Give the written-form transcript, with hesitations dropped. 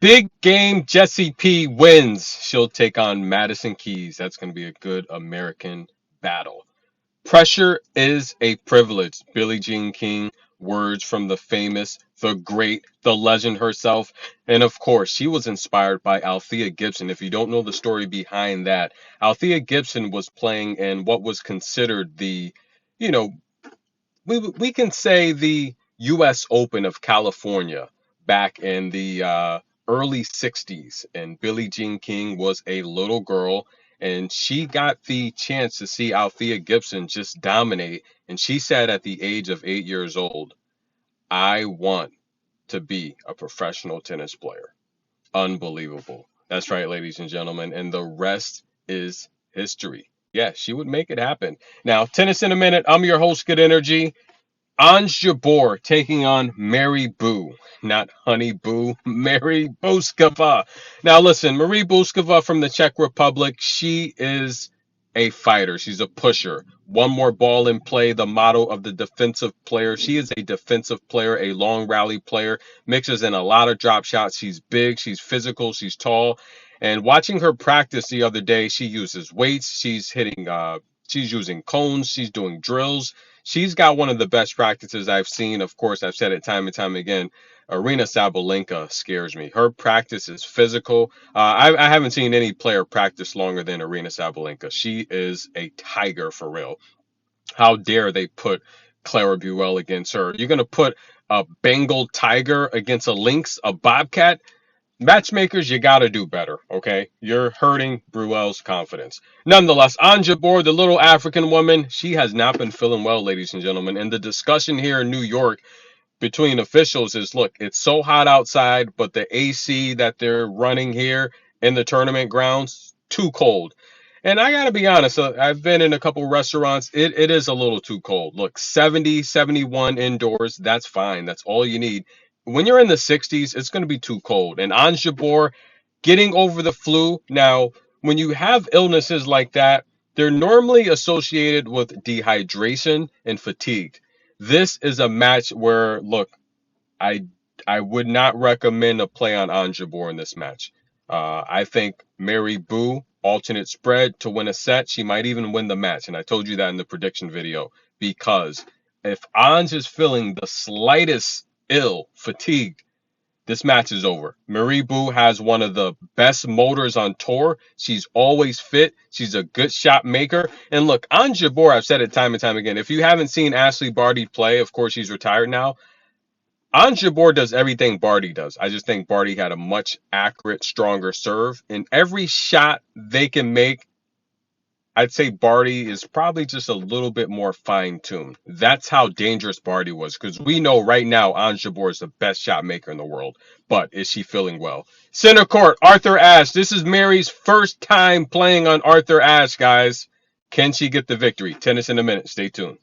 Big game Jessie P wins. She'll take on Madison Keys. That's going to be a good American battle. Pressure is a privilege. Billie Jean King, words from the famous, the great, the legend herself. And of course, she was inspired by Althea Gibson. If you don't know the story behind that, Althea Gibson was playing in what was considered the, you know, we can say the U.S. Open of California back in the early 60s. And Billie Jean King was a little girl, and she got the chance to see Althea Gibson just dominate. And she said at the age of 8 years old, I want to be a professional tennis player. Unbelievable. That's right, ladies and gentlemen. And the rest is history. Yeah, she would make it happen. Now, tennis in a minute. I'm your host, Good Energy. Jabeur taking on Mary Boo, not Honey Boo, Mary Bouzkova. Now listen, Marie Bouzkova from the Czech Republic, she is a fighter. She's a pusher. One more ball in play, the motto of the defensive player. She is a defensive player, a long rally player, mixes in a lot of drop shots. She's big, she's physical, she's tall. And watching her practice the other day, she uses weights, she's using cones, she's doing drills. She's got one of the best practices I've seen. Of course, I've said it time and time again. Arena Sabalenka scares me. Her practice is physical. I haven't seen any player practice longer than Arena Sabalenka. She is a tiger for real. How dare they put Clara Buell against her? You're going to put a Bengal tiger against a lynx, a bobcat? Matchmakers, you got to do better, okay? You're hurting Bruel's confidence. Nonetheless, Anja Boer, the little African woman, she has not been feeling well, ladies and gentlemen. And the discussion here in New York between officials is, look, it's so hot outside, but the AC that they're running here in the tournament grounds, too cold. And I got to be honest, I've been in a couple restaurants. It is a little too cold. Look, 70, 71 indoors, that's fine. That's all you need. When you're in the 60s, it's going to be too cold. And Anja Boer getting over the flu. Now, when you have illnesses like that, they're normally associated with dehydration and fatigue. This is a match where, look, I I would not recommend a play on Jabeur in this match. I think Mary Boo, alternate spread to win a set. She might even win the match. And I told you that in the prediction video. Because if Anj is feeling the slightest fatigue, this match is over. Marie Boo has one of the best motors on tour. She's always fit. She's a good shot maker. And look, Ons Jabeur, I've said it time and time again. If you haven't seen Ashley Barty play, of course, she's retired now. Ons Jabeur does everything Barty does. I just think Barty had a much accurate, stronger serve. And every shot they can make, I'd say Barty is probably just a little bit more fine-tuned. That's how dangerous Barty was, because we know right now Ons Jabeur is the best shot maker in the world. But is she feeling well? Center court, Arthur Ashe. This is Mary's first time playing on Arthur Ashe, guys. Can she get the victory? Tennis in a minute. Stay tuned.